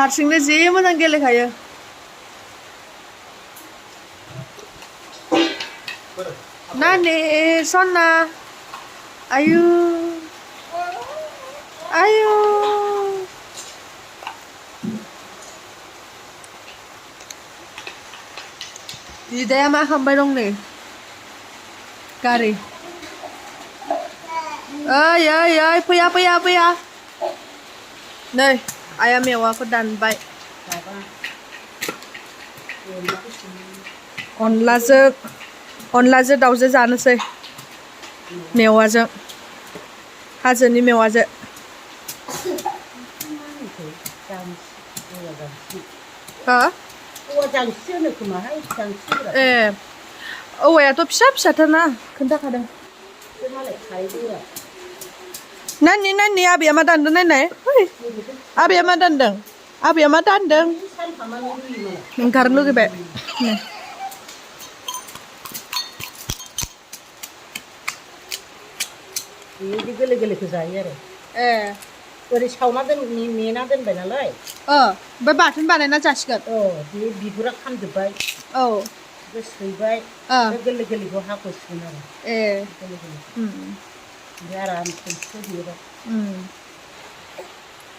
हारसिंनो जि मोजां गेलेखायो नानि सना आयु आयु बिदाया मा खालामबाय दं नै गारि ओइ ओइ ओइ फैया फैया फैया नै आइया मेवाखौ दानबाय अनलाजों दाउजों जानोसै मेवाजों हाजोनि मेवाजों हा ए औवायाथ' फिसा फिसाथारना खोन्थाखादों नानि नानि आबैया मा दानदों नायनाय आबैया मा दानदों आबैया मा दानदों ओंखारनो लुगैबाय बिदि गोरलै गोरलैखौ जायो आरो ए ओरै सावना मेना दोनबाय नालाय ओमफ्राय बाथोन बानायना जासिगोन बे बिगुरा खामजोब्बाय औ बे सैबाय बे गोरलै गोरलैखौ हाख'सिगोन आरो ए गोरलै गोरलैखौ ओमफ्राय आराम थोरसियाव देबाय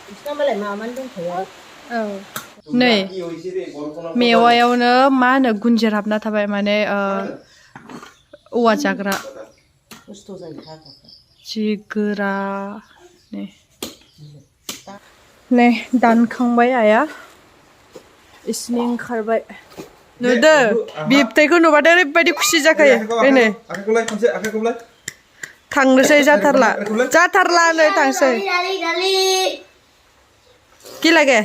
बिसिना मालाय माबानो दंखायो आरो औ नै मेवायावनो मा होनो गुन्जेर हाबना थाबाय माने औवा जाग्रा खस्थ' जायो हाग्राफ्रा जि गोरा नै दानखांबाय आइया इसिनि ओंखारबाय नुदो बिबथैखौ नुबाथाय ओरैबायदि खुसि जाखायो बेनो थांनोसै जाथारला नै थांसै কি লাগে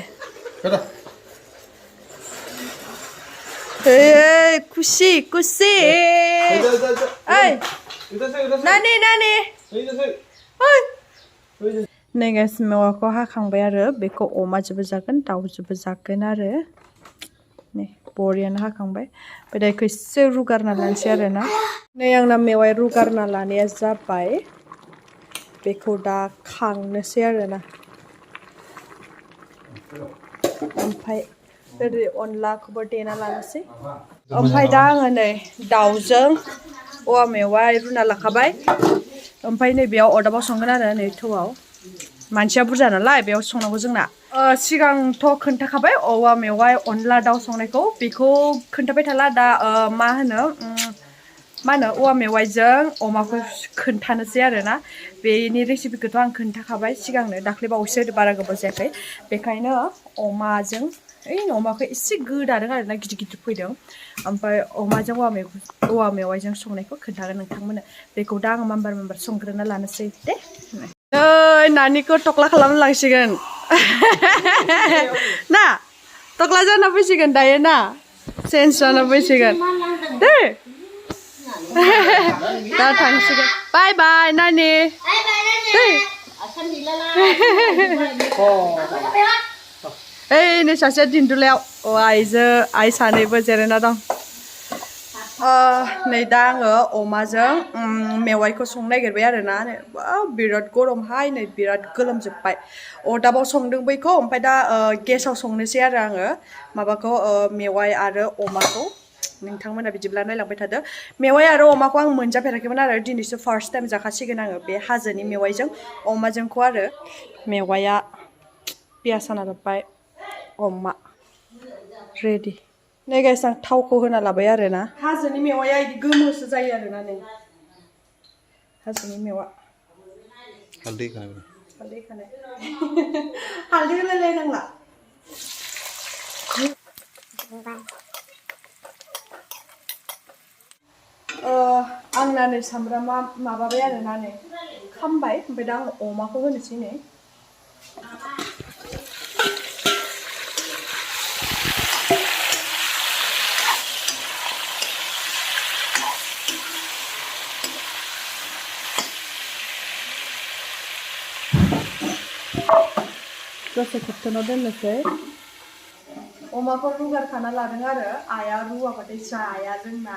এই খুশি খুশি এই नानि नानि नै गाइस मेवाखौ हाखांबाय आरो बेखौ अमाजोंबो जागोन दाउजोंबो जागोन आरो नै बरियानो हाखांबाय ओमफ्राय दा बेखौ एसे रुगारना लानोसै आरो ना नै आंना मेवाइ रुगारना लानाया जाबाय बेखौ दा खांनोसै आरो ना ओमफ्राय ओरै अनलाखौबो देना लानोसै ओमफ्राय दा आङो नै दाउजों औवा मेवाइ रुना लाखाबाय ओमफ्राय नै बेयाव अरदाबाव संगोन आरो नै थौआव मानसिया बुरजा नालाय बेयाव संनांगौ जोंना सिगांथ' खोन्थाखाबाय औवा मेवाइ अनला दाउ संनायखौ बेखौ खोन्थाबाय थाला दा मा होनो औवा मेवाइजों अमाखौ खोन्थानोसै आरो ना बेनि रेसिपिखौथ' आं खोन्थाखाबाय सिगांनो दाख्लै बावैसो बारा गोबाव जायाखै बेखायनो अमाजों अमाखौ एसे गोदादों आरो ना गिदिर गिदिर फैदों ओमफ्राय अमाजों औवा मेवाइजों संनायखौ खोन्थागोन नोंथांमोननो बेखौ दा आं माम्बार संग्रोना लानोसै दे नै नानिखौ टक्ला खालामनो लांसिगोन ना टक्ला जाना फैसिगोन दायो ना चेन्ज जाना फैसिगोन दे दा थांसिगोन बाय बाय नानि ओइ नै सासेया दिन्दुलायाव आइ सानैबो जिरायना दं नै दा आङो अमाजों मेवाइखौ संनो नागिरबाय आरो ना बिराद गरमहाय नै बिराद गोलोमजोब्बाय अरदाबाव संदों बैखौ ओमफ्राय दा गेसाव संनोसै आरो आङो माबाखौ मेवाइ आरो अमाखौ नोंथांमोना बिदिब्ला नायलांबाय थादो मेवाइ आरो अमाखौ आं मोनजाफेराखैमोन आरो दिनैसो फार्स्ट टाइम जाखासिगोन आङो बे हाजोनि मेवाइजों अमाजोंखौ आरो मेवाइया पियास हाना लाबाय अमा रेडि नै गाइस आं थावखौ होना लाबाय आरो ना हाजोनि मेवाइया बिदि गोमोसो जायो आरो ना नै हाजोनि मेवा हालदै होखानाय हालदै होलायलायनांला आंना नै सामब्रामा माबाबाय आरो ना नै खामबाय ओमफ्राय दा आं अमाखौ होनोसै नै दसे खोबथ'ना दोननोसै अमाखौ रुगारखाना लादों आरो आइया रुवाबाथाय जाया जोंना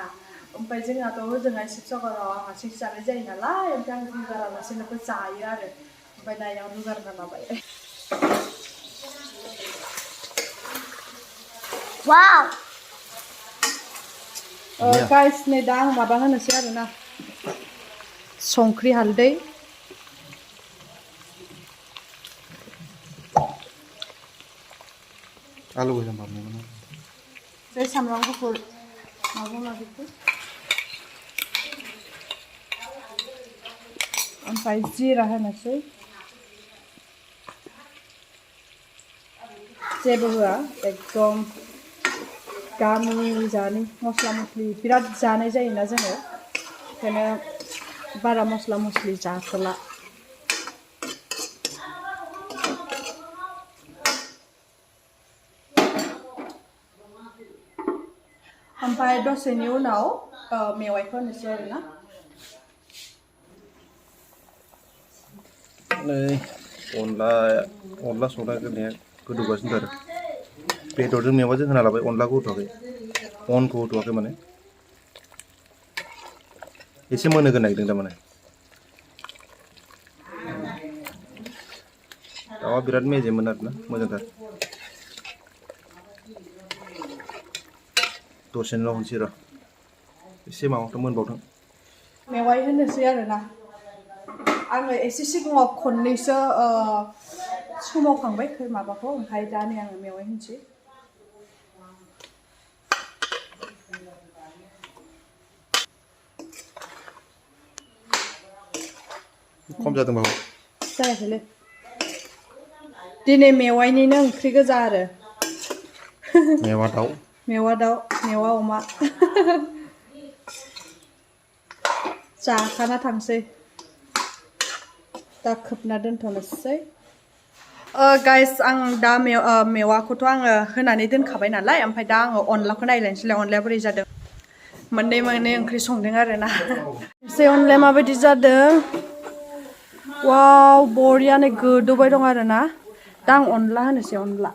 ओमफ्राय जोंनाथ' ओजोंहाय शिबसागराव हारसिंसो जानाय जायो नालाय ओमफ्राय आं रुगारालासेनोबो जायो आरो ओमफ्य दा आइया रुगारना लाबाय Wow. Guys नै दा आं माबा होनोसै आरोना संख्रि हालदै आलु गोजा माबामोन बे सामब्राम गुफुर माबा माबिखौ ओमफ्राय जिरा होनोसै जेबो होआ एकदम गामि जानि मस्ला मस्लि बिराद जानाय जायोना जोङो ओंखायनो बारा मस्ला मस्लि जाथ'ला ओमफ्राय दसेनि उनाव मेवाइखौ होनोसै आरोना नै अनला संनाय गोदनाया गोदौगासिनो आरो बेदरजों मेवाजों होना लाबाय अनलाखौ होथ'वाखै अनखौ होथ'वाखै माने एसे मोनहोगोन नागिरदों थारमाने दाउआ बिराद मेजेममोन आरोना मोजांथार दसेनो होनोसै र' एसे माबाथ' मोनबावथों मेवाइ होनोसै आरोना आङो एसे सिगाङाव खननैसो सोमावखांबाय माबाखौ ओमफ्राय दा नै आङो मेवाइ होनसै खम जादों बाबु जायाखैलै दिनै मेवाइनिनो ओंख्रि गोजा आरो मेवा दाउ मेवा अमा जाखाना थांसै दा खोबना दोनथ'नोसै गाइस आं दा मेवाखौथ' आङो होनानै दोनखाबाय नालाय ओमफ्राय दा आङो अनलाखौ नायलायनोसैलाय अनलाया बोरै जादों मोननै ओंख्रि संदों आरोना एसे अनलाया माबायदि जादों वाव बरियानो गोदौबाय दं आरोना दा आं अनला होनोसै अनला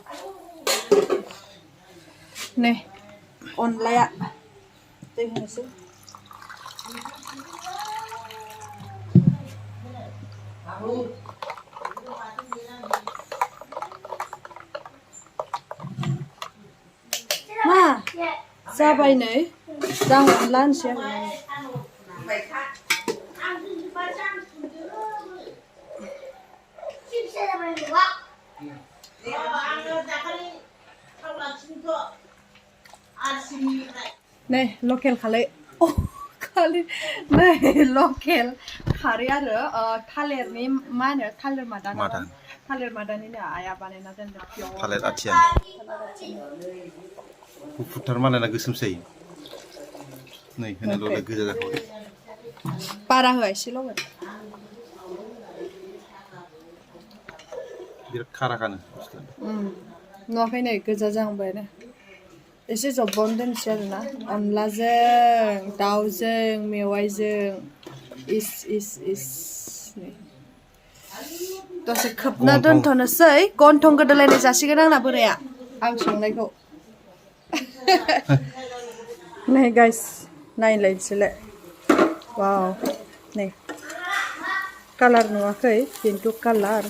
नै अनलाया दै होनोसै मा जाबाय नै दा आं अनला होनसै आरोना नै लकेल खालै नै लकेल खारै आरो थालिरनि मा होनो थालिर मादानिनो आइया बानायना दोनदों थालिर आथिया गुफुरथार मालायना गोसोमसै नै होनायल'लाय गोजा जाखाबाय बारा होआ एसेल' होगोन बिराद खाराखानो नुवाखै नै गोजा जाहांबायानो एसे जब्बावनो दोनसै आरोना अनलाजों दाउजों मेवाइजों इस दसे खोबना दोनथ'नोसै गन्थं गोदोलायनाय जासिगोन आंना बोराया आं संनायखौ नै गाइस नायलायनोसैलाय वाव नै कालार नुवाखै खिन्थु कालार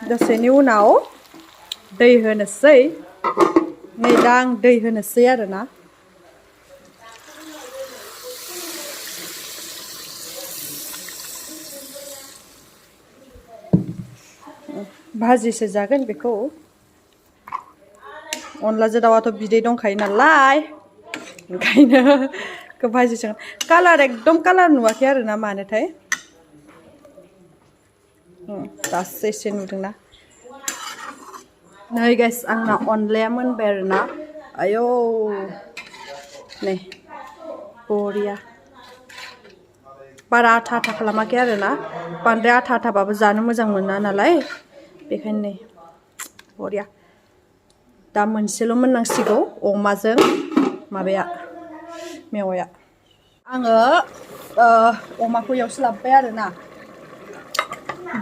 दसेनि उनाव दै होनोसै नै दा आं दै होनोसै आरोना भाजिसो जागोन बेखौ अनलाजों दाउआथ' बिदै दंखायो नालाय ओंखायनो भाजिसो कालार एकदम कालार नुवाखै आरोना मानोथाय दासो एसे नुदोंना नै गाइस आंना अनलाया मोनबाय आरोना आयौ नै बरिया बारा आथा खालामाखै आरोना बांद्राय आथाबाबो जानो मोजां मोना नालाय बेखायनो नै बरिया दा मोनसेल' मोननांसिगौ अमाजों माबाया मेवाया आङो अमाखौ एवसो लाबोबाय आरोना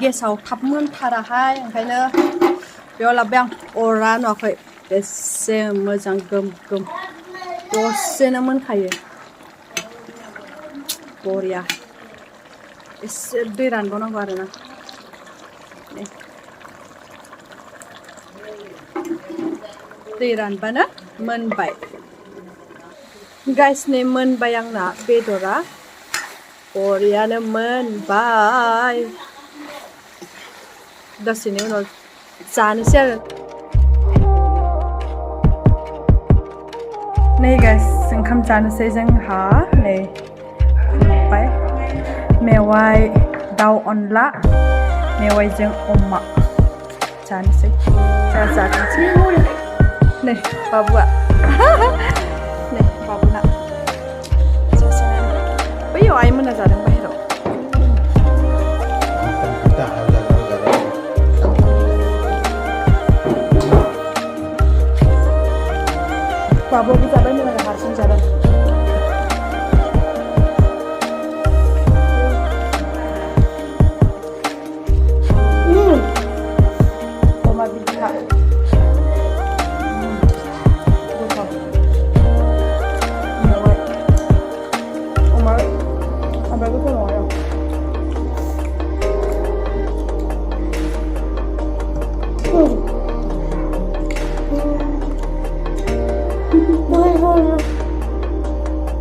गेसाव थाब मोनथाराहाय ओंखायनो बेयाव लाबोबाय आं अरा नुवाखै एसे मोजां गोम दसेनो मोनखायो बरिया एसे दै रानबावनांगौ आरोना दै रानबानो मोनबाय गाइस नै मोनबाय आंना बेदरा बरियानो मोनबाय दसेनि उनाव जानोसै आरो नै गाइस ओंखाम जानोसै जोंहा नै ओमफ्राय मेवाइ दाउ अनला मेवाइजों अमा जानोसै जाथोंसै नै बाबुआ नै बाबुना बैयाव आइमोना जादों